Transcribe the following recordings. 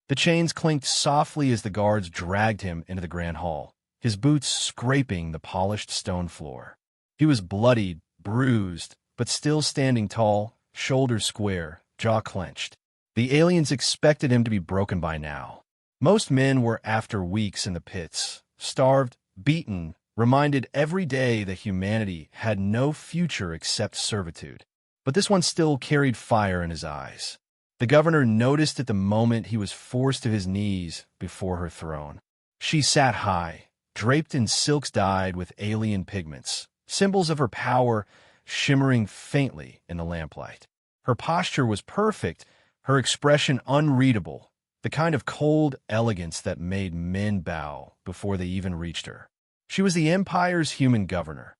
The chains clinked softly as the guards dragged him into the grand hall, his boots scraping the polished stone floor. He was bloodied, bruised, but still standing tall, shoulders square, jaw clenched. The aliens expected him to be broken by now. Most men were after weeks in the pits, starved, beaten, reminded every day that humanity had no future except servitude. But this one still carried fire in his eyes. The governor noticed at the moment he was forced to his knees before her throne. She sat high, draped in silks dyed with alien pigments, symbols of her power shimmering faintly in the lamplight. Her posture was perfect, her expression unreadable, the kind of cold elegance that made men bow before they even reached her. She was the empire's human governor,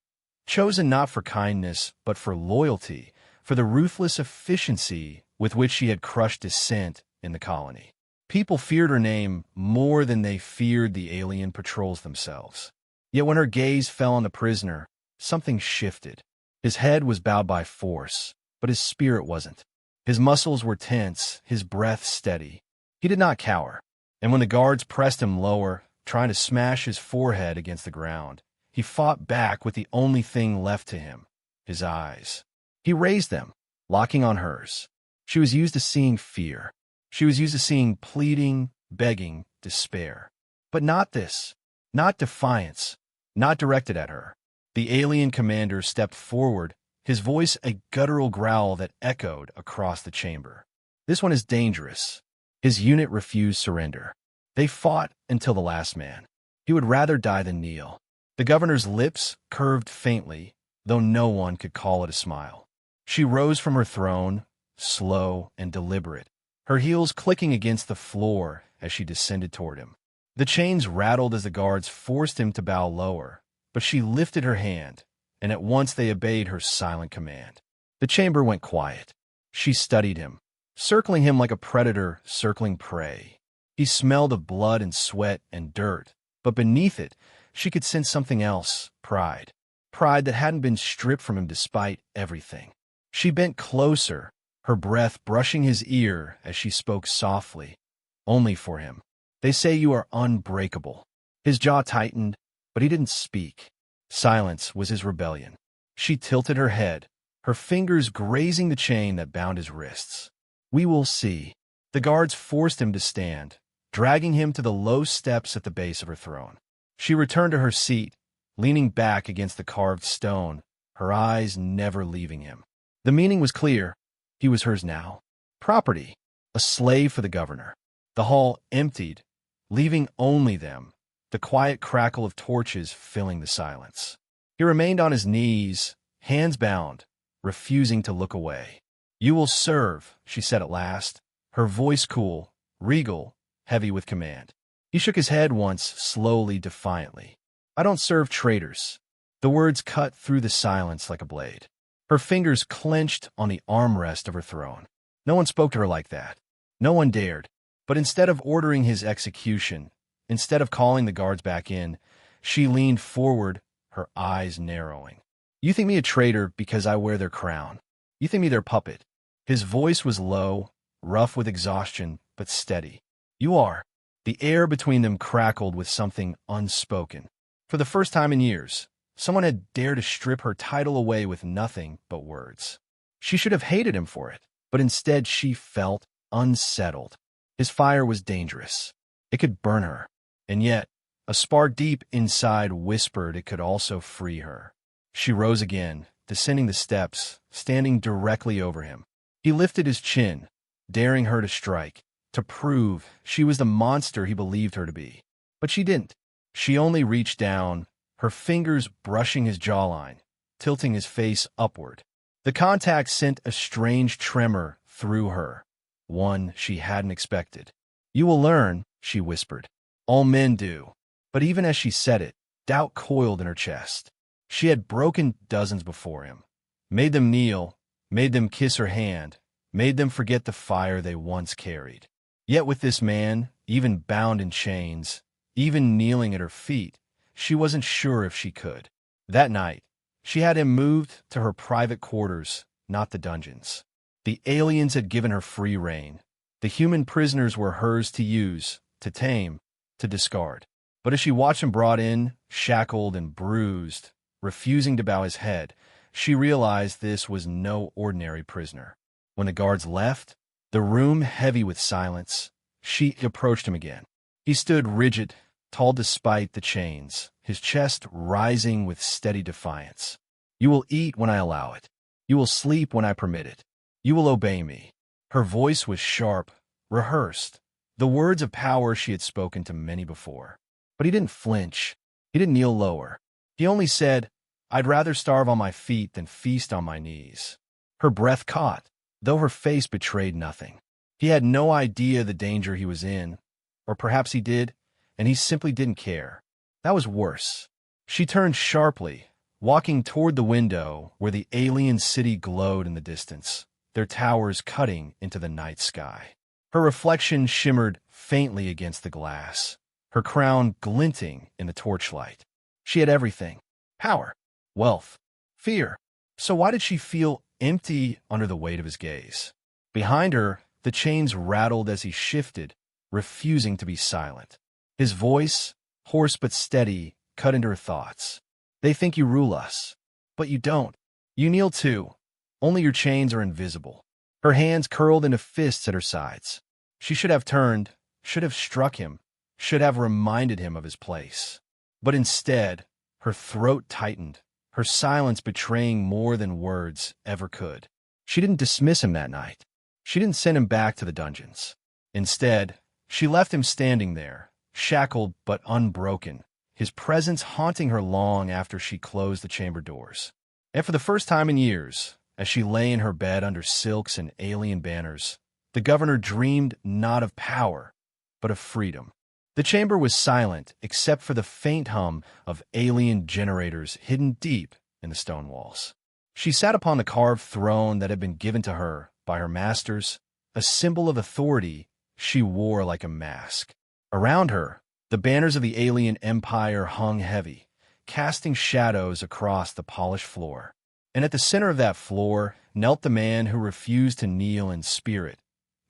chosen not for kindness, but for loyalty, for the ruthless efficiency with which she had crushed dissent in the colony. People feared her name more than they feared the alien patrols themselves. Yet when her gaze fell on the prisoner, something shifted. His head was bowed by force, but his spirit wasn't. His muscles were tense, his breath steady. He did not cower, and when the guards pressed him lower, trying to smash his forehead against the ground, he fought back with the only thing left to him, his eyes. He raised them, locking on hers. She was used to seeing fear. She was used to seeing pleading, begging, despair. But not this, not defiance, not directed at her. The alien commander stepped forward, his voice a guttural growl that echoed across the chamber. This one is dangerous. His unit refused surrender. They fought until the last man. He would rather die than kneel. The governor's lips curved faintly, though no one could call it a smile. She rose from her throne, slow and deliberate, her heels clicking against the floor as she descended toward him. The chains rattled as the guards forced him to bow lower, but she lifted her hand, and at once they obeyed her silent command. The chamber went quiet. She studied him, circling him like a predator circling prey. He smelled of blood and sweat and dirt, but beneath it, she could sense something else, pride. Pride that hadn't been stripped from him despite everything. She bent closer, her breath brushing his ear as she spoke softly. Only for him. They say you are unbreakable. His jaw tightened, but he didn't speak. Silence was his rebellion. She tilted her head, her fingers grazing the chain that bound his wrists. We will see. The guards forced him to stand, dragging him to the low steps at the base of her throne. She returned to her seat, leaning back against the carved stone, her eyes never leaving him. The meaning was clear. He was hers now. Property, a slave for the governor. The hall emptied, leaving only them, the quiet crackle of torches filling the silence. He remained on his knees, hands bound, refusing to look away. You will serve, she said at last, her voice cool, regal, heavy with command. He shook his head once, slowly, defiantly. I don't serve traitors. The words cut through the silence like a blade. Her fingers clenched on the armrest of her throne. No one spoke to her like that. No one dared. But instead of ordering his execution, instead of calling the guards back in, she leaned forward, her eyes narrowing. You think me a traitor because I wear their crown. You think me their puppet. His voice was low, rough with exhaustion, but steady. You are. The air between them crackled with something unspoken. For the first time in years, someone had dared to strip her title away with nothing but words. She should have hated him for it, but instead she felt unsettled. His fire was dangerous. It could burn her. And yet, a spark deep inside whispered it could also free her. She rose again, descending the steps, standing directly over him. He lifted his chin, daring her to strike, to prove she was the monster he believed her to be. But she didn't. She only reached down, her fingers brushing his jawline, tilting his face upward. The contact sent a strange tremor through her, one she hadn't expected. You will learn, she whispered. All men do. But even as she said it, doubt coiled in her chest. She had broken dozens before him, made them kneel, made them kiss her hand, made them forget the fire they once carried. Yet with this man, even bound in chains, even kneeling at her feet, she wasn't sure if she could. That night, she had him moved to her private quarters, not the dungeons. The aliens had given her free rein, The human prisoners were hers to use, to tame, to discard. But as she watched him brought in, shackled and bruised, refusing to bow his head, she realized this was no ordinary prisoner. When the guards left, the room heavy with silence, she approached him again. He stood rigid, tall despite the chains, his chest rising with steady defiance. "You will eat when I allow it. You will sleep when I permit it. You will obey me." Her voice was sharp, rehearsed, the words of power she had spoken to many before. But he didn't flinch. He didn't kneel lower. He only said, "I'd rather starve on my feet than feast on my knees." Her breath caught, though her face betrayed nothing. He had no idea the danger he was in, or perhaps he did, and he simply didn't care. That was worse. She turned sharply, walking toward the window where the alien city glowed in the distance, their towers cutting into the night sky. Her reflection shimmered faintly against the glass, her crown glinting in the torchlight. She had everything: power, wealth, fear. So why did she feel empty under the weight of his gaze? Behind her, the chains rattled as he shifted, refusing to be silent. His voice, hoarse but steady, cut into her thoughts. "They think you rule us, but you don't. You kneel too. Only your chains are invisible." Her hands curled into fists at her sides. She should have turned, should have struck him, should have reminded him of his place. But instead, her throat tightened, her silence betraying more than words ever could. She didn't dismiss him that night. She didn't send him back to the dungeons. Instead, she left him standing there, shackled but unbroken, his presence haunting her long after she closed the chamber doors. And for the first time in years, as she lay in her bed under silks and alien banners, the governor dreamed not of power, but of freedom. The chamber was silent except for the faint hum of alien generators hidden deep in the stone walls. She sat upon the carved throne that had been given to her by her masters, a symbol of authority she wore like a mask. Around her, the banners of the alien empire hung heavy, casting shadows across the polished floor. And at the center of that floor knelt the man who refused to kneel in spirit,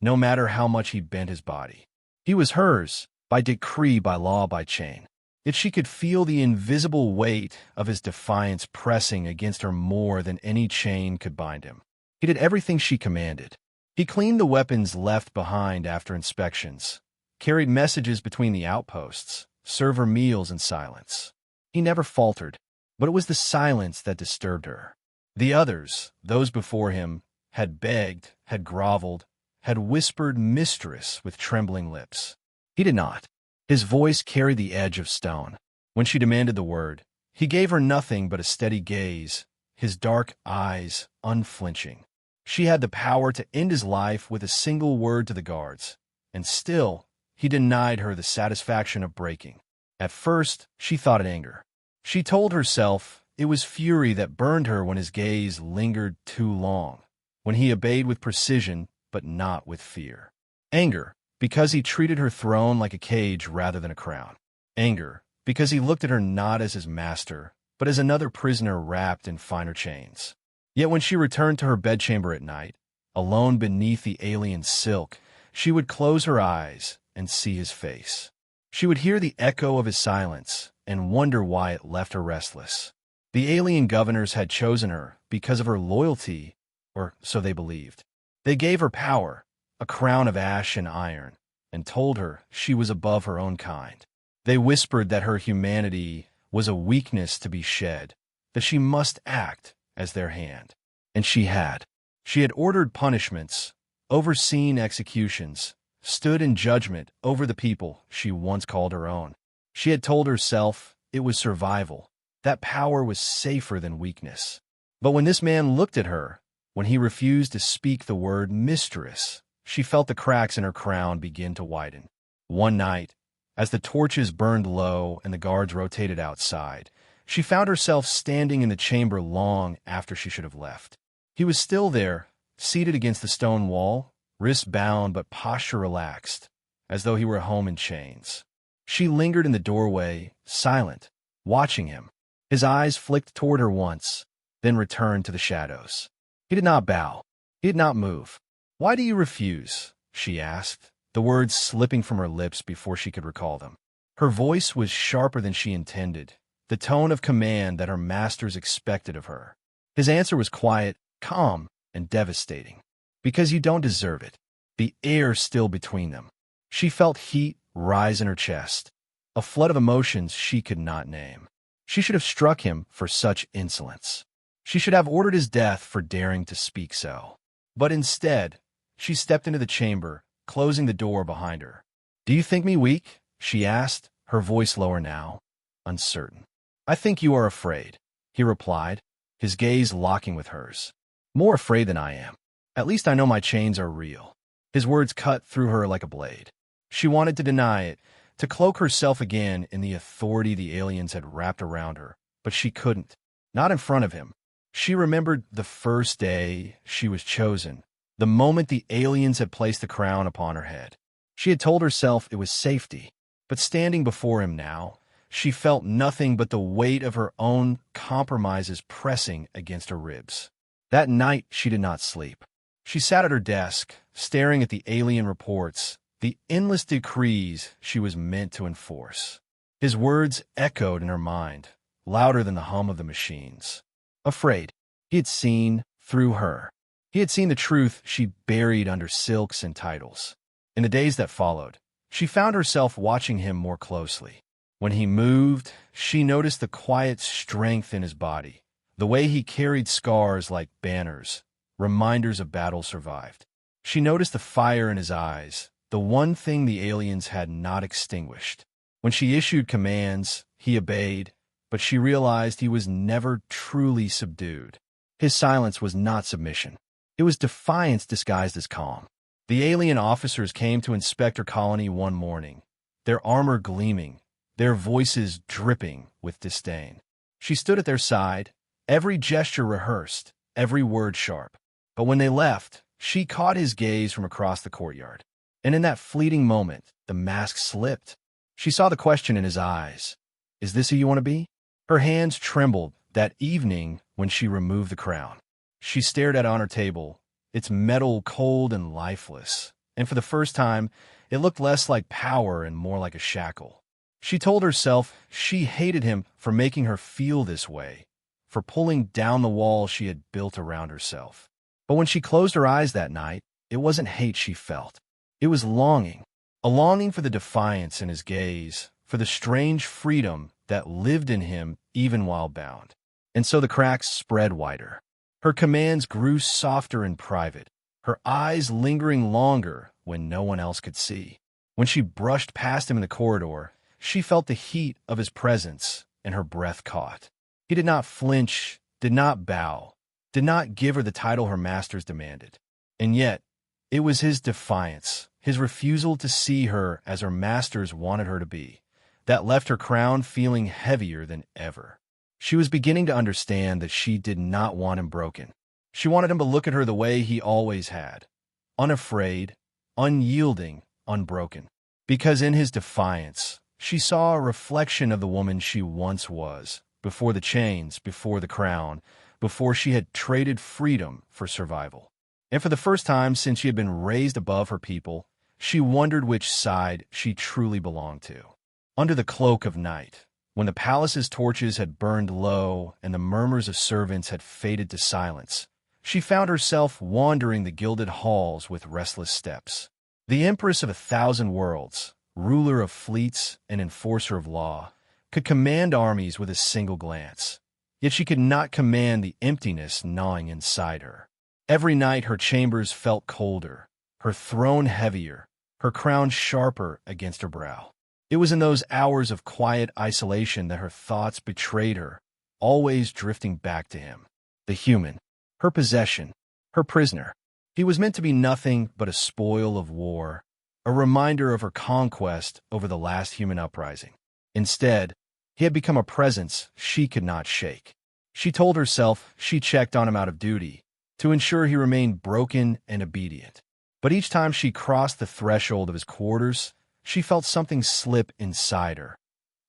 no matter how much he bent his body. He was hers, by decree, by law, by chain. Yet she could feel the invisible weight of his defiance pressing against her more than any chain could bind him. He did everything she commanded. He cleaned the weapons left behind after inspections, carried messages between the outposts, served her meals in silence. He never faltered, but it was the silence that disturbed her. The others, those before him, had begged, had groveled, had whispered mistress with trembling lips. He did not. His voice carried the edge of stone. When she demanded the word, he gave her nothing but a steady gaze, his dark eyes unflinching. She had the power to end his life with a single word to the guards, and still he denied her the satisfaction of breaking. At first, she thought it anger. She told herself it was fury that burned her when his gaze lingered too long, when he obeyed with precision but not with fear. Anger, because he treated her throne like a cage rather than a crown. Anger, because he looked at her not as his master, but as another prisoner wrapped in finer chains. Yet when she returned to her bedchamber at night, alone beneath the alien silk, she would close her eyes and see his face. She would hear the echo of his silence and wonder why it left her restless. The alien governors had chosen her because of her loyalty, or so they believed. They gave her power, a crown of ash and iron, and told her she was above her own kind. They whispered that her humanity was a weakness to be shed, that she must act as their hand. And she had. She had ordered punishments, overseen executions, stood in judgment over the people she once called her own. She had told herself it was survival, that power was safer than weakness. But when this man looked at her, when he refused to speak the word mistress, she felt the cracks in her crown begin to widen. One night, as the torches burned low and the guards rotated outside, she found herself standing in the chamber long after she should have left. He was still there, seated against the stone wall, wrists bound but posture relaxed, as though he were home in chains. She lingered in the doorway, silent, watching him. His eyes flicked toward her once, then returned to the shadows. He did not bow. He did not move. "Why do you refuse?" she asked, the words slipping from her lips before she could recall them. Her voice was sharper than she intended, the tone of command that her masters expected of her. His answer was quiet, calm, and devastating. Because you don't deserve it. The air still between them. She felt heat rise in her chest, a flood of emotions she could not name. She should have struck him for such insolence. She should have ordered his death for daring to speak so. But instead, she stepped into the chamber, closing the door behind her. "Do you think me weak?" she asked, her voice lower now, uncertain. "I think you are afraid," he replied, his gaze locking with hers. "More afraid than I am. At least I know my chains are real." His words cut through her like a blade. She wanted to deny it, to cloak herself again in the authority the aliens had wrapped around her, but she couldn't. Not in front of him. She remembered the first day she was chosen, the moment the aliens had placed the crown upon her head. She had told herself it was safety, but standing before him now, she felt nothing but the weight of her own compromises pressing against her ribs. That night she did not sleep. She sat at her desk, staring at the alien reports, the endless decrees she was meant to enforce. His words echoed in her mind, louder than the hum of the machines. Afraid, he had seen through her. He had seen the truth she buried under silks and titles. In the days that followed, she found herself watching him more closely. When he moved, she noticed the quiet strength in his body, the way he carried scars like banners, reminders of battles survived. She noticed the fire in his eyes, the one thing the aliens had not extinguished. When she issued commands, he obeyed, but she realized he was never truly subdued. His silence was not submission. It was defiance disguised as calm. The alien officers came to inspect her colony one morning, their armor gleaming, their voices dripping with disdain. She stood at their side, every gesture rehearsed, every word sharp. But when they left, she caught his gaze from across the courtyard. And in that fleeting moment, the mask slipped. She saw the question in his eyes. "Is this who you want to be?" Her hands trembled that evening when she removed the crown. She stared at it on her table, its metal cold and lifeless, and for the first time, it looked less like power and more like a shackle. She told herself she hated him for making her feel this way, for pulling down the wall she had built around herself. But when she closed her eyes that night, it wasn't hate she felt. It was longing, a longing for the defiance in his gaze, for the strange freedom that lived in him even while bound. And so the cracks spread wider. Her commands grew softer in private, her eyes lingering longer when no one else could see. When she brushed past him in the corridor, she felt the heat of his presence, and her breath caught. He did not flinch, did not bow, did not give her the title her masters demanded. And yet, it was his defiance, his refusal to see her as her masters wanted her to be, that left her crown feeling heavier than ever. She was beginning to understand that she did not want him broken. She wanted him to look at her the way he always had, unafraid, unyielding, unbroken. Because in his defiance, she saw a reflection of the woman she once was, before the chains, before the crown, before she had traded freedom for survival. And for the first time since she had been raised above her people, she wondered which side she truly belonged to. Under the cloak of night, when the palace's torches had burned low and the murmurs of servants had faded to silence, she found herself wandering the gilded halls with restless steps. The Empress of 1,000 worlds, ruler of fleets and enforcer of law, could command armies with a single glance. Yet she could not command the emptiness gnawing inside her. Every night her chambers felt colder, her throne heavier, her crown sharper against her brow. It was in those hours of quiet isolation that her thoughts betrayed her, always drifting back to him. The human, her possession, her prisoner. He was meant to be nothing but a spoil of war, a reminder of her conquest over the last human uprising. Instead, he had become a presence she could not shake. She told herself she checked on him out of duty, to ensure he remained broken and obedient. But each time she crossed the threshold of his quarters, she felt something slip inside her,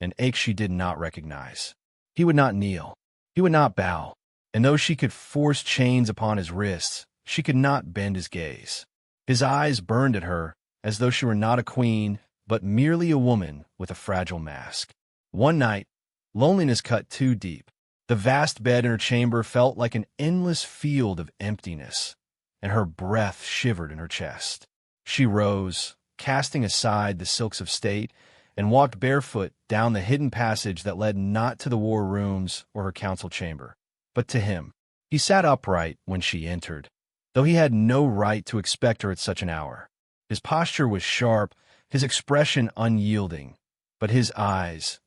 an ache she did not recognize. He would not kneel. He would not bow. And though she could force chains upon his wrists, she could not bend his gaze. His eyes burned at her, as though she were not a queen, but merely a woman with a fragile mask. One night, loneliness cut too deep. The vast bed in her chamber felt like an endless field of emptiness, and her breath shivered in her chest. She rose, casting aside the silks of state, and walked barefoot down the hidden passage that led not to the war rooms or her council chamber, but to him. He sat upright when she entered, though he had no right to expect her at such an hour. His posture was sharp, his expression unyielding, but his eyes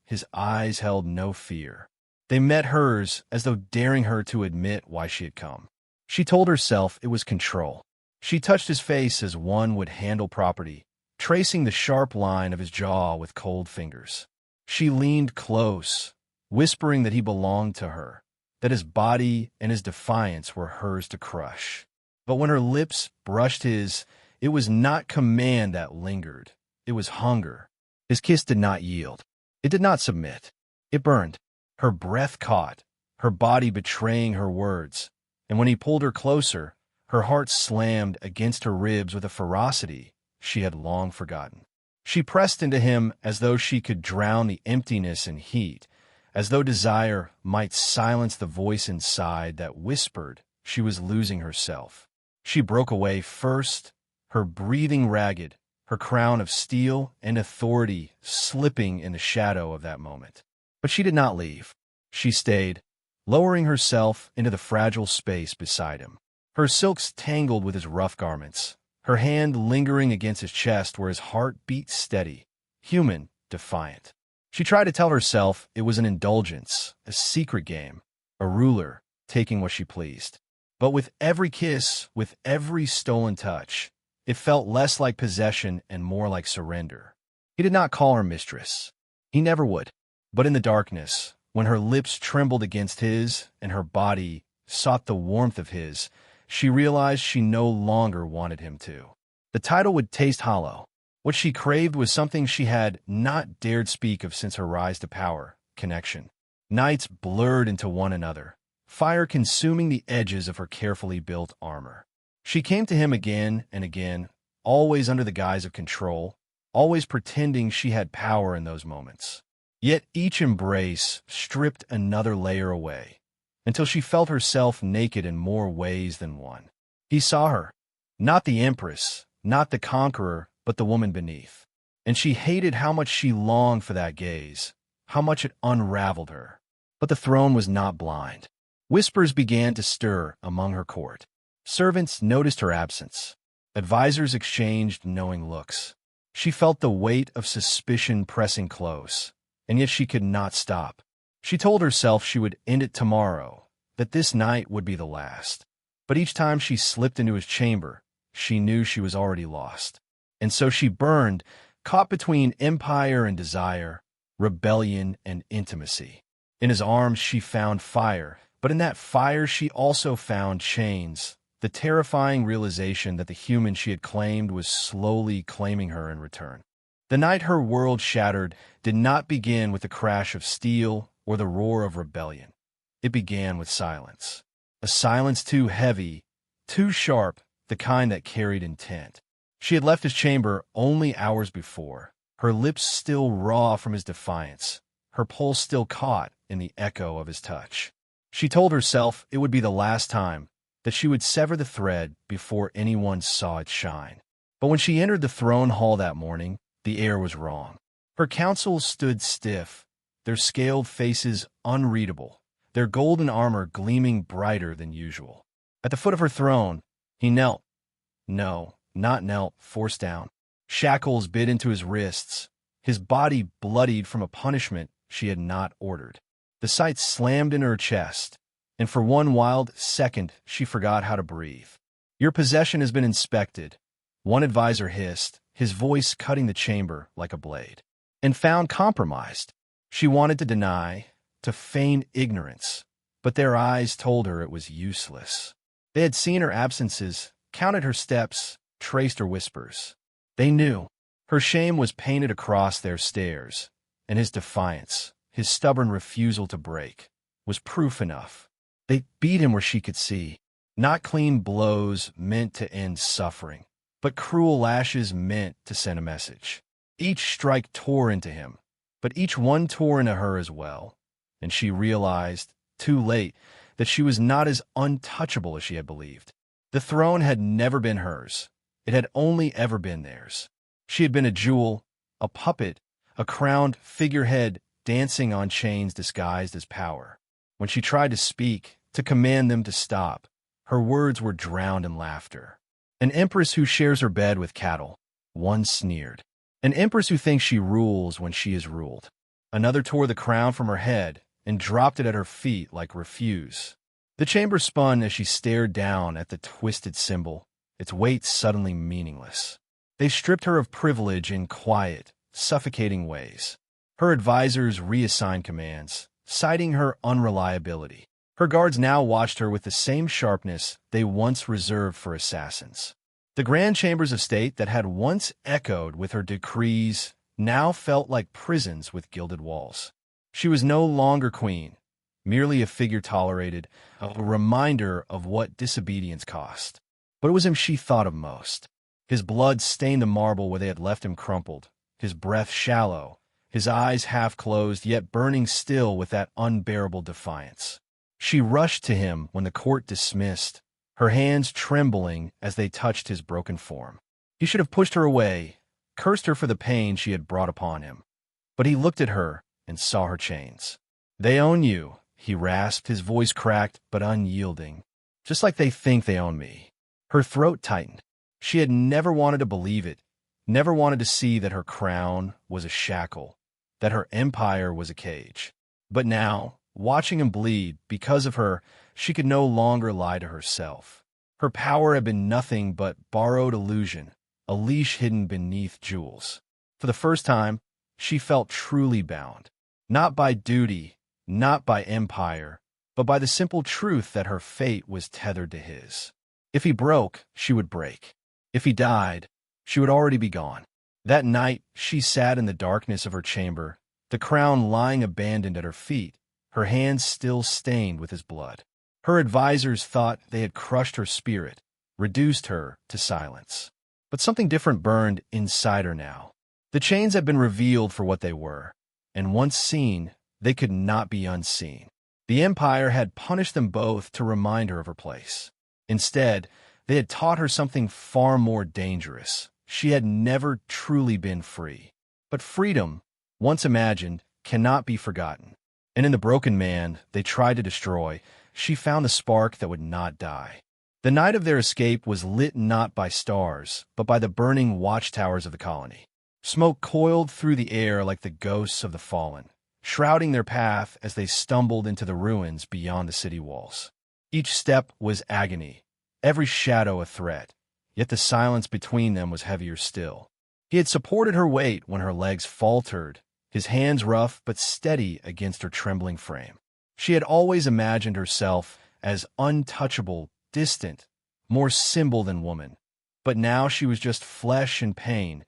held no fear. They met hers as though daring her to admit why she had come. She told herself it was control. She touched his face as one would handle property, tracing the sharp line of his jaw with cold fingers. She leaned close, whispering that he belonged to her, that his body and his defiance were hers to crush. But when her lips brushed his, it was not command that lingered. It was hunger. His kiss did not yield. It did not submit. It burned. Her breath caught, her body betraying her words, and when he pulled her closer, her heart slammed against her ribs with a ferocity she had long forgotten. She pressed into him as though she could drown the emptiness and heat, as though desire might silence the voice inside that whispered she was losing herself. She broke away first, her breathing ragged, her crown of steel and authority slipping in the shadow of that moment. But she did not leave. She stayed, lowering herself into the fragile space beside him. Her silks tangled with his rough garments, her hand lingering against his chest where his heart beat steady, human, defiant. She tried to tell herself it was an indulgence, a secret game, a ruler taking what she pleased. But with every kiss, with every stolen touch, it felt less like possession and more like surrender. He did not call her mistress. He never would. But in the darkness, when her lips trembled against his and her body sought the warmth of his, she realized she no longer wanted him to. The title would taste hollow. What she craved was something she had not dared speak of since her rise to power: connection. Nights blurred into one another, fire consuming the edges of her carefully built armor. She came to him again and again, always under the guise of control, always pretending she had power in those moments. Yet each embrace stripped another layer away, until she felt herself naked in more ways than one. He saw her, not the empress, not the conqueror, but the woman beneath. And she hated how much she longed for that gaze, how much it unraveled her. But the throne was not blind. Whispers began to stir among her court. Servants noticed her absence. Advisors exchanged knowing looks. She felt the weight of suspicion pressing close, and yet she could not stop. She told herself she would end it tomorrow, that this night would be the last. But each time she slipped into his chamber, she knew she was already lost. And so she burned, caught between empire and desire, rebellion and intimacy. In his arms she found fire, but in that fire she also found chains, the terrifying realization that the human she had claimed was slowly claiming her in return. The night her world shattered did not begin with the crash of steel or the roar of rebellion. It began with silence. A silence too heavy, too sharp, the kind that carried intent. She had left his chamber only hours before, her lips still raw from his defiance, her pulse still caught in the echo of his touch. She told herself it would be the last time, that she would sever the thread before anyone saw it shine. But when she entered the throne hall that morning, the air was wrong. Her council stood stiff, their scaled faces unreadable, their golden armor gleaming brighter than usual. At the foot of her throne, he knelt. No, not knelt, forced down. Shackles bit into his wrists, his body bloodied from a punishment she had not ordered. The sight slammed into her chest, and for one wild second she forgot how to breathe. "Your possession has been inspected," one advisor hissed, his voice cutting the chamber like a blade. "And found compromised." She wanted to deny, to feign ignorance, but their eyes told her it was useless. They had seen her absences, counted her steps, traced her whispers. They knew. Her shame was painted across their stares, and his defiance, his stubborn refusal to break, was proof enough. They beat him where she could see, not clean blows meant to end suffering, but cruel lashes meant to send a message. Each strike tore into him, but each one tore into her as well, and she realized, too late, that she was not as untouchable as she had believed. The throne had never been hers. It had only ever been theirs. She had been a jewel, a puppet, a crowned figurehead dancing on chains disguised as power. When she tried to speak, to command them to stop, her words were drowned in laughter. An empress who shares her bed with cattle, one sneered. An empress who thinks she rules when she is ruled. Another tore the crown from her head and dropped it at her feet like refuse. The chamber spun as she stared down at the twisted symbol, its weight suddenly meaningless. They stripped her of privilege in quiet, suffocating ways. Her advisors reassigned commands, citing her unreliability. Her guards now watched her with the same sharpness they once reserved for assassins. The grand chambers of state that had once echoed with her decrees now felt like prisons with gilded walls. She was no longer queen, merely a figure tolerated, a reminder of what disobedience cost. But it was him she thought of most. His blood stained the marble where they had left him crumpled, his breath shallow, his eyes half-closed yet burning still with that unbearable defiance. She rushed to him when the court dismissed, her hands trembling as they touched his broken form. He should have pushed her away, cursed her for the pain she had brought upon him. But he looked at her and saw her chains. "They own you," he rasped, his voice cracked but unyielding. "Just like they think they own me." Her throat tightened. She had never wanted to believe it, never wanted to see that her crown was a shackle, that her empire was a cage. But now, watching him bleed, because of her, she could no longer lie to herself. Her power had been nothing but borrowed illusion, a leash hidden beneath jewels. For the first time, she felt truly bound, not by duty, not by empire, but by the simple truth that her fate was tethered to his. If he broke, she would break. If he died, she would already be gone. That night, she sat in the darkness of her chamber, the crown lying abandoned at her feet, her hands still stained with his blood. Her advisors thought they had crushed her spirit, reduced her to silence. But something different burned inside her now. The chains had been revealed for what they were, and once seen, they could not be unseen. The Empire had punished them both to remind her of her place. Instead, they had taught her something far more dangerous. She had never truly been free. But freedom, once imagined, cannot be forgotten. And in the broken man they tried to destroy, she found the spark that would not die. The night of their escape was lit not by stars, but by the burning watchtowers of the colony. Smoke coiled through the air like the ghosts of the fallen, shrouding their path as they stumbled into the ruins beyond the city walls. Each step was agony, every shadow a threat, yet the silence between them was heavier still. He had supported her weight when her legs faltered, his hands rough but steady against her trembling frame. She had always imagined herself as untouchable, distant, more symbol than woman. But now she was just flesh and pain,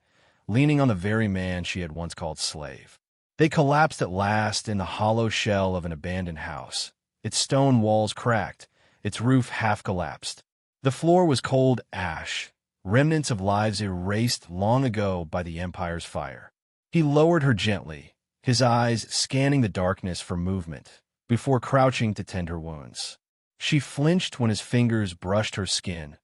leaning on the very man she had once called slave. They collapsed at last in the hollow shell of an abandoned house, its stone walls cracked, its roof half collapsed. The floor was cold ash, remnants of lives erased long ago by the Empire's fire. He lowered her gently, his eyes scanning the darkness for movement, before crouching to tend her wounds. She flinched when his fingers brushed her skin.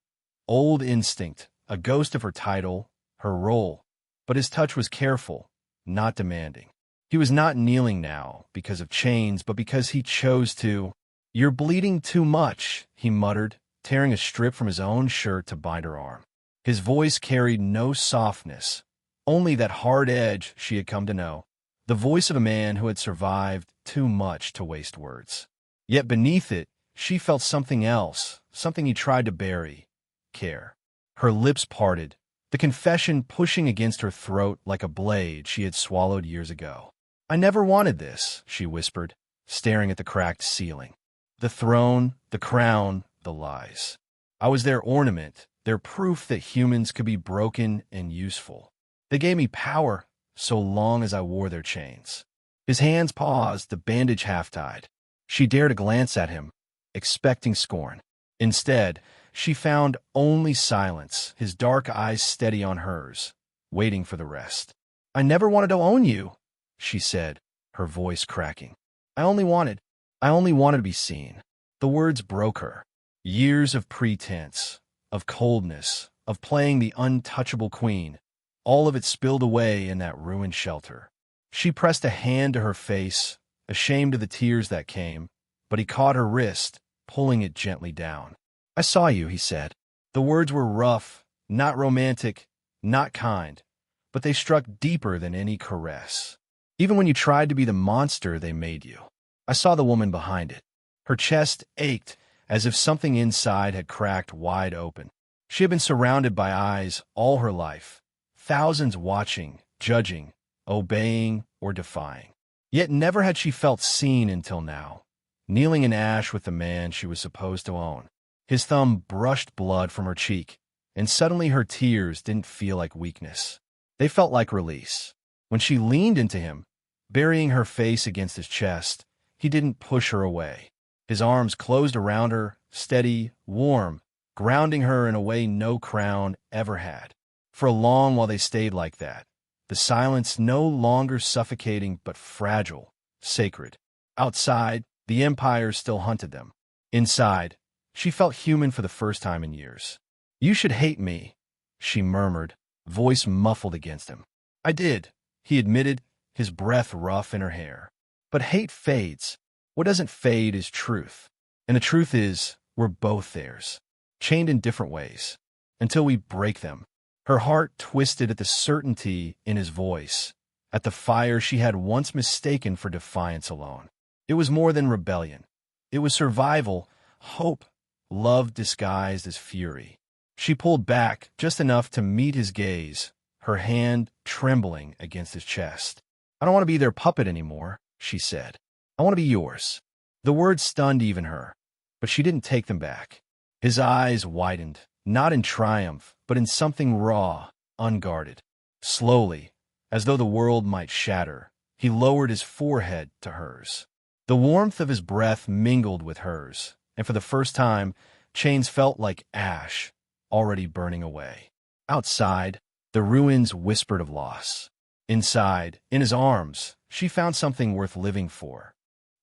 Old instinct, a ghost of her title, her role, but his touch was careful, not demanding. He was not kneeling now because of chains, but because he chose to. "You're bleeding too much," he muttered, tearing a strip from his own shirt to bind her arm. His voice carried no softness, only that hard edge she had come to know, the voice of a man who had survived too much to waste words. Yet beneath it, she felt something else, something he tried to bury: care. Her lips parted, the confession pushing against her throat like a blade she had swallowed years ago. "I never wanted this," she whispered, staring at the cracked ceiling. The throne, the crown, the lies. I was their ornament, their proof that humans could be broken and useful. They gave me power so long as I wore their chains. His hands paused, the bandage half-tied. She dared a glance at him, expecting scorn. Instead, She found only silence, his dark eyes steady on hers, waiting for the rest. "I never wanted to own you," she said, her voice cracking. I only wanted to be seen." The words broke her. Years of pretense, of coldness, of playing the untouchable queen, all of it spilled away in that ruined shelter. She pressed a hand to her face, ashamed of the tears that came, but he caught her wrist, pulling it gently down. "I saw you," he said. The words were rough, not romantic, not kind, but they struck deeper than any caress. "Even when you tried to be the monster they made you. I saw the woman behind it." Her chest ached as if something inside had cracked wide open. She had been surrounded by eyes all her life, thousands watching, judging, obeying, or defying. Yet never had she felt seen until now, kneeling in ash with the man she was supposed to own. His thumb brushed blood from her cheek, and suddenly her tears didn't feel like weakness. They felt like release. When she leaned into him, burying her face against his chest, he didn't push her away. His arms closed around her, steady, warm, grounding her in a way no crown ever had. For a long while they stayed like that, the silence no longer suffocating but fragile, sacred. Outside, the empire still hunted them. Inside, she felt human for the first time in years. "You should hate me," she murmured, voice muffled against him. "I did," he admitted, his breath rough in her hair. "But hate fades. What doesn't fade is truth. And the truth is, we're both theirs, chained in different ways, until we break them." Her heart twisted at the certainty in his voice, at the fire she had once mistaken for defiance alone. It was more than rebellion. It was survival, hope, love disguised as fury. She pulled back just enough to meet his gaze, her hand trembling against his chest. "I don't want to be their puppet anymore," she said. "I want to be yours." The words stunned even her, but she didn't take them back. His eyes widened, not in triumph, but in something raw, unguarded. Slowly, as though the world might shatter, he lowered his forehead to hers. The warmth of his breath mingled with hers, and for the first time, chains felt like ash, already burning away. Outside, the ruins whispered of loss. Inside, in his arms, she found something worth living for.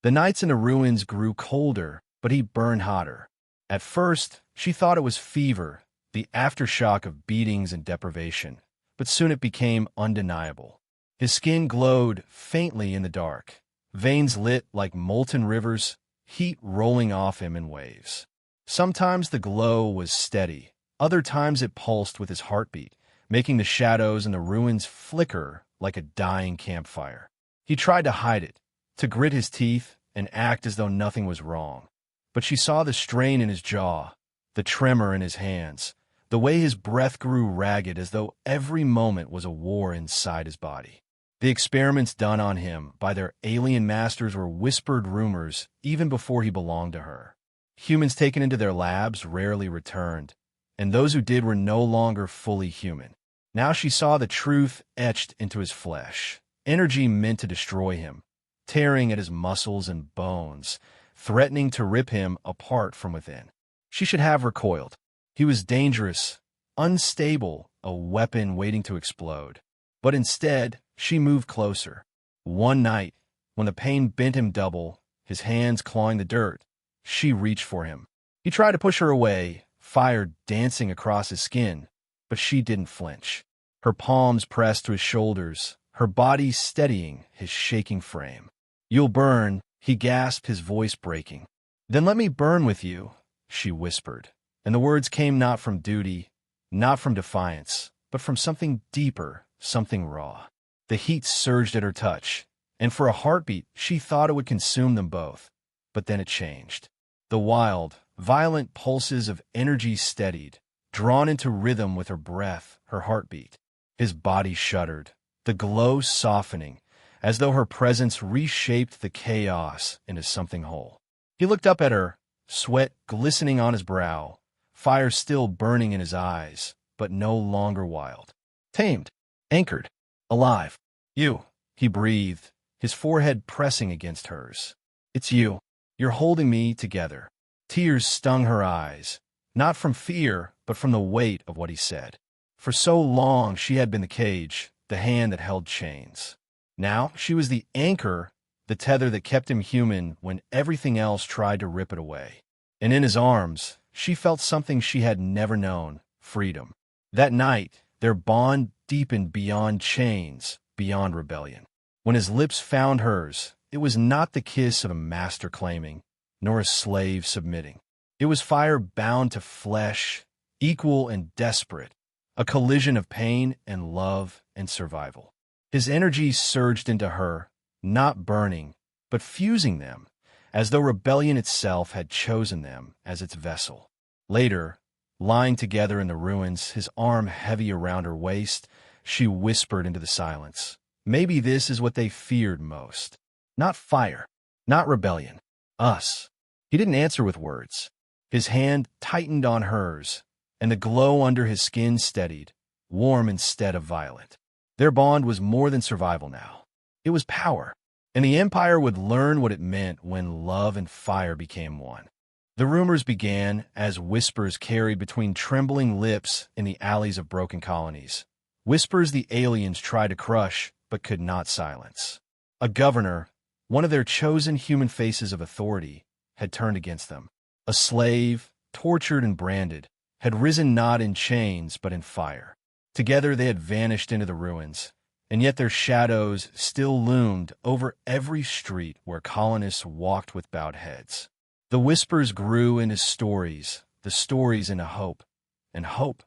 The nights in the ruins grew colder, but he burned hotter. At first, she thought it was fever, the aftershock of beatings and deprivation, but soon it became undeniable. His skin glowed faintly in the dark, veins lit like molten rivers, heat rolling off him in waves. Sometimes the glow was steady, other times it pulsed with his heartbeat, making the shadows in the ruins flicker like a dying campfire. He tried to hide it, to grit his teeth and act as though nothing was wrong. But she saw the strain in his jaw, the tremor in his hands, the way his breath grew ragged as though every moment was a war inside his body. The experiments done on him by their alien masters were whispered rumors even before he belonged to her. Humans taken into their labs rarely returned, and those who did were no longer fully human. Now she saw the truth etched into his flesh, energy meant to destroy him, tearing at his muscles and bones, threatening to rip him apart from within. She should have recoiled. He was dangerous, unstable, a weapon waiting to explode. But instead, she moved closer. One night, when the pain bent him double, his hands clawing the dirt, she reached for him. He tried to push her away, fire dancing across his skin, but she didn't flinch. Her palms pressed to his shoulders, her body steadying his shaking frame. "You'll burn," he gasped, his voice breaking. "Then let me burn with you," she whispered, and the words came not from duty, not from defiance, but from something deeper, something raw. The heat surged at her touch, and for a heartbeat she thought it would consume them both. But then it changed. The wild, violent pulses of energy steadied, drawn into rhythm with her breath, her heartbeat. His body shuddered, the glow softening, as though her presence reshaped the chaos into something whole. He looked up at her, sweat glistening on his brow, fire still burning in his eyes, but no longer wild. Tamed, anchored, alive. "You," he breathed, his forehead pressing against hers. "It's you. You're holding me together." Tears stung her eyes, not from fear, but from the weight of what he said. For so long she had been the cage, the hand that held chains. Now she was the anchor, the tether that kept him human when everything else tried to rip it away. And in his arms, she felt something she had never known: freedom. That night, their bond deepened beyond chains, beyond rebellion. When his lips found hers, it was not the kiss of a master claiming, nor a slave submitting. It was fire bound to flesh, equal and desperate, a collision of pain and love and survival. His energy surged into her, not burning, but fusing them, as though rebellion itself had chosen them as its vessel. Later, lying together in the ruins, his arm heavy around her waist, she whispered into the silence, "Maybe this is what they feared most. Not fire, not rebellion. Us." He didn't answer with words. His hand tightened on hers, and the glow under his skin steadied, warm instead of violent. Their bond was more than survival now. It was power, and the Empire would learn what it meant when love and fire became one. The rumors began as whispers carried between trembling lips in the alleys of broken colonies. Whispers the aliens tried to crush, but could not silence. A governor, one of their chosen human faces of authority, had turned against them. A slave, tortured and branded, had risen not in chains but in fire. Together they had vanished into the ruins, and yet their shadows still loomed over every street where colonists walked with bowed heads. The whispers grew into stories, the stories into hope, and hope,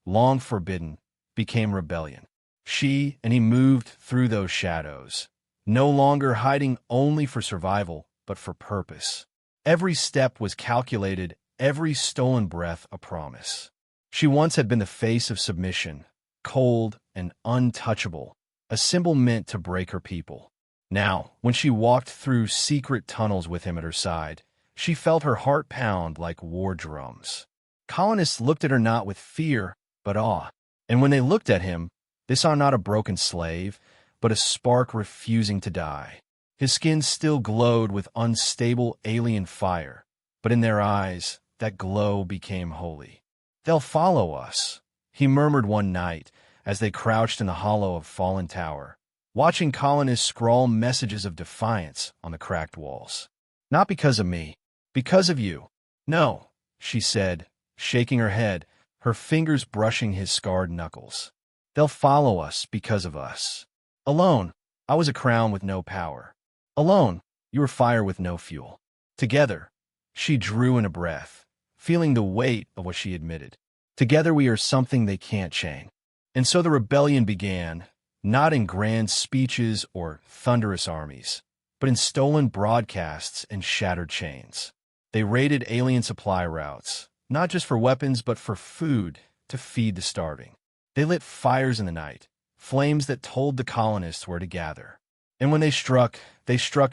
long forbidden, became rebellion. She and he moved through those shadows, no longer hiding only for survival, but for purpose. Every step was calculated, every stolen breath a promise. She once had been the face of submission, cold and untouchable, a symbol meant to break her people. Now, when she walked through secret tunnels with him at her side, she felt her heart pound like war drums. Colonists looked at her not with fear, but awe. And when they looked at him, they saw not a broken slave, but a spark refusing to die. His skin still glowed with unstable alien fire, but in their eyes, that glow became holy. "They'll follow us," he murmured one night as they crouched in the hollow of fallen tower, watching colonists scrawl messages of defiance on the cracked walls. "Not because of me, because of you." "No," she said, shaking her head, her fingers brushing his scarred knuckles. "They'll follow us because of us. Alone, I was a crown with no power. Alone, you were fire with no fuel. Together," she drew in a breath, feeling the weight of what she admitted. "Together we are something they can't chain." And so the rebellion began, not in grand speeches or thunderous armies, but in stolen broadcasts and shattered chains. They raided alien supply routes, not just for weapons but for food to feed the starving. They lit fires in the night, flames that told the colonists where to gather. And when they struck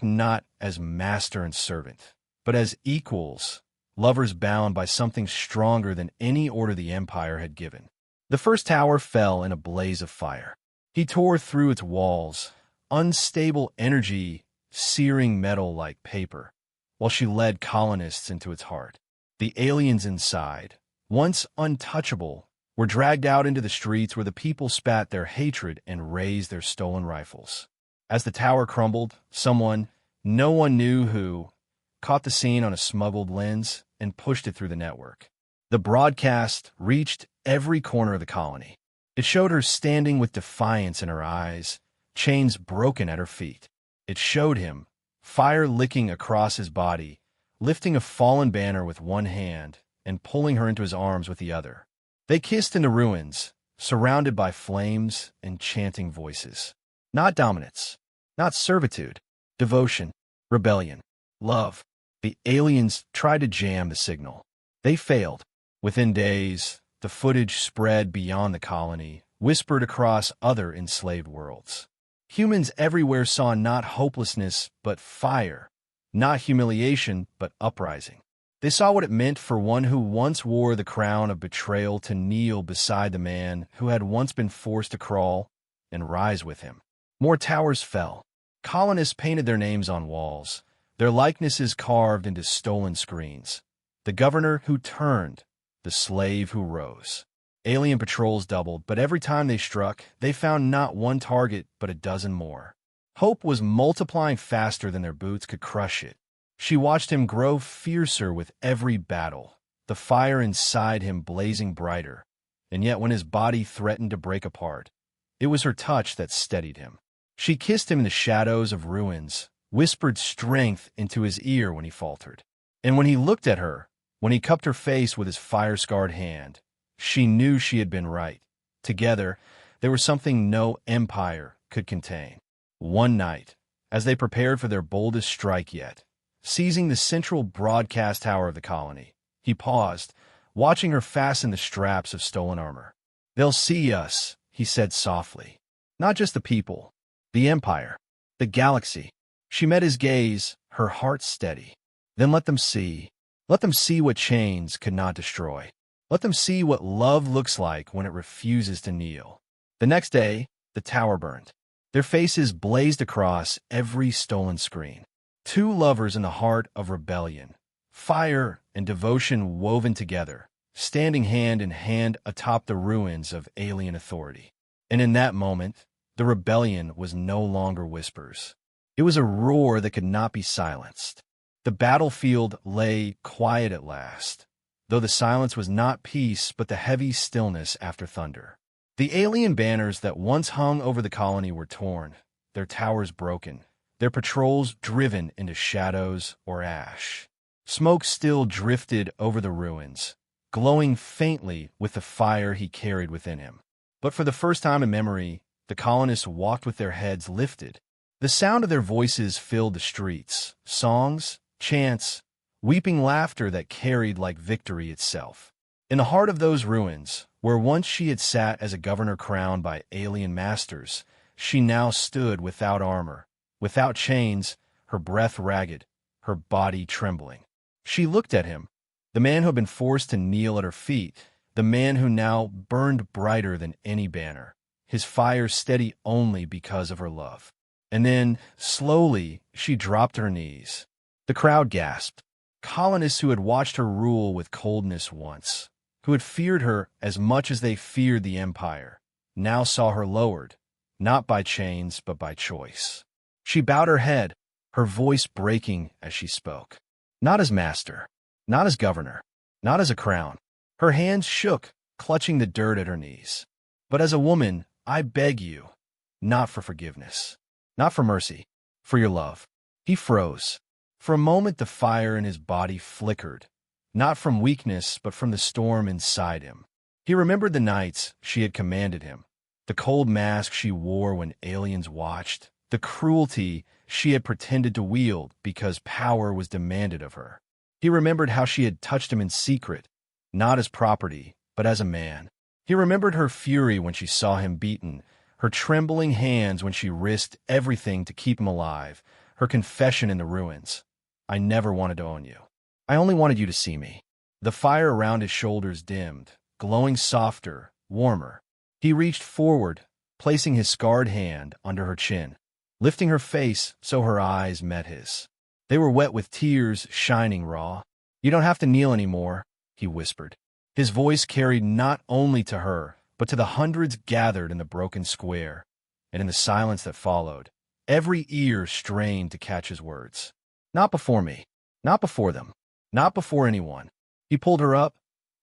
not as master and servant, but as equals, lovers bound by something stronger than any order the Empire had given. The first tower fell in a blaze of fire. He tore through its walls, unstable energy searing metal like paper, while she led colonists into its heart. The aliens inside, once untouchable, were dragged out into the streets where the people spat their hatred and raised their stolen rifles. As the tower crumbled, someone, no one knew who, caught the scene on a smuggled lens and pushed it through the network. The broadcast reached every corner of the colony. It showed her standing with defiance in her eyes, chains broken at her feet. It showed him, fire licking across his body, lifting a fallen banner with one hand and pulling her into his arms with the other. They kissed in the ruins, surrounded by flames and chanting voices. Not dominance, not servitude, devotion, rebellion, love. The aliens tried to jam the signal. They failed. Within days, the footage spread beyond the colony, whispered across other enslaved worlds. Humans everywhere saw not hopelessness but fire, not humiliation but uprising. They saw what it meant for one who once wore the crown of betrayal to kneel beside the man who had once been forced to crawl and rise with him. More towers fell. Colonists painted their names on walls, their likenesses carved into stolen screens. The governor who turned, the slave who rose. Alien patrols doubled, but every time they struck, they found not one target, but a dozen more. Hope was multiplying faster than their boots could crush it. She watched him grow fiercer with every battle, the fire inside him blazing brighter. And yet when his body threatened to break apart, it was her touch that steadied him. She kissed him in the shadows of ruins, whispered strength into his ear when he faltered. And when he looked at her, when he cupped her face with his fire-scarred hand, she knew she had been right. Together, they were something no empire could contain. One night, as they prepared for their boldest strike yet, seizing the central broadcast tower of the colony, he paused, watching her fasten the straps of stolen armor. "They'll see us," he said softly. "Not just the people, the empire, the galaxy." She met his gaze, her heart steady. "Then let them see. Let them see what chains could not destroy. Let them see what love looks like when it refuses to kneel." The next day, the tower burned. Their faces blazed across every stolen screen. Two lovers in the heart of rebellion, fire and devotion woven together, standing hand in hand atop the ruins of alien authority. And in that moment, the rebellion was no longer whispers. It was a roar that could not be silenced. The battlefield lay quiet at last, though the silence was not peace but the heavy stillness after thunder. The alien banners that once hung over the colony were torn, their towers broken, their patrols driven into shadows or ash. Smoke still drifted over the ruins, glowing faintly with the fire he carried within him. But for the first time in memory, the colonists walked with their heads lifted. The sound of their voices filled the streets, songs, chants, weeping laughter that carried like victory itself. In the heart of those ruins, where once she had sat as a governor crowned by alien masters, she now stood without armor, without chains, her breath ragged, her body trembling. She looked at him, the man who had been forced to kneel at her feet, the man who now burned brighter than any banner, his fire steady only because of her love. And then, slowly, she dropped to her knees. The crowd gasped. Colonists who had watched her rule with coldness once, who had feared her as much as they feared the empire, now saw her lowered, not by chains but by choice. She bowed her head, her voice breaking as she spoke. Not as master, not as governor, not as a crown. Her hands shook, clutching the dirt at her knees. But as a woman, I beg you, not for forgiveness, not for mercy, for your love. He froze. For a moment the fire in his body flickered, not from weakness but from the storm inside him. He remembered the nights she had commanded him, the cold mask she wore when aliens watched, the cruelty she had pretended to wield because power was demanded of her. He remembered how she had touched him in secret, not as property, but as a man. He remembered her fury when she saw him beaten, her trembling hands when she risked everything to keep him alive, her confession in the ruins. "I never wanted to own you. I only wanted you to see me." The fire around his shoulders dimmed, glowing softer, warmer. He reached forward, placing his scarred hand under her chin, lifting her face so her eyes met his. They were wet with tears, shining raw. "You don't have to kneel anymore," he whispered. His voice carried not only to her, but to the hundreds gathered in the broken square, and in the silence that followed, every ear strained to catch his words. "Not before me, not before them, not before anyone." He pulled her up,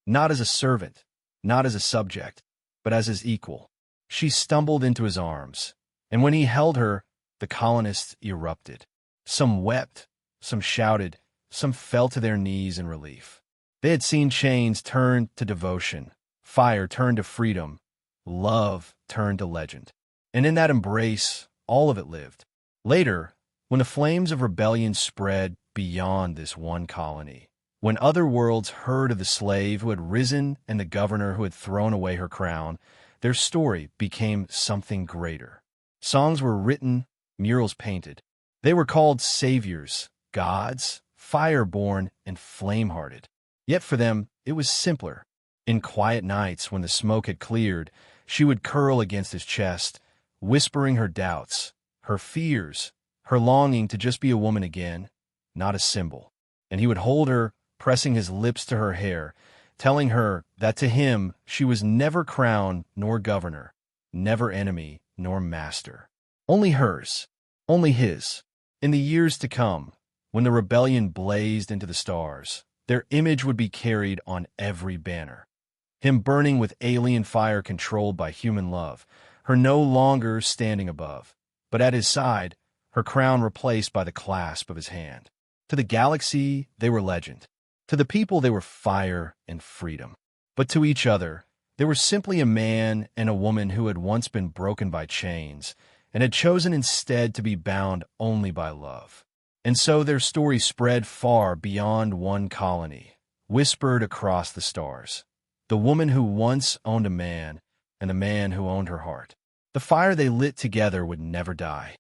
not as a servant, not as a subject, but as his equal. She stumbled into his arms, and when he held her, the colonists erupted. Some wept, some shouted, some fell to their knees in relief. They had seen chains turn to devotion, fire turn to freedom, love turn to legend. And in that embrace, all of it lived. Later, when the flames of rebellion spread beyond this one colony, when other worlds heard of the slave who had risen and the governor who had thrown away her crown, their story became something greater. Songs were written, murals painted. They were called saviors, gods, fire-born, and flame-hearted. Yet for them, it was simpler. In quiet nights when the smoke had cleared, she would curl against his chest, whispering her doubts, her fears, her longing to just be a woman again, not a symbol. And he would hold her, pressing his lips to her hair, telling her that to him she was never crown nor governor, never enemy nor master. Only hers, only his. In the years to come, when the rebellion blazed into the stars, their image would be carried on every banner. Him burning with alien fire controlled by human love, her no longer standing above, but at his side, her crown replaced by the clasp of his hand. To the galaxy, they were legend. To the people, they were fire and freedom. But to each other, they were simply a man and a woman who had once been broken by chains and had chosen instead to be bound only by love. And so their story spread far beyond one colony, whispered across the stars. The woman who once owned a man and the man who owned her heart. The fire they lit together would never die.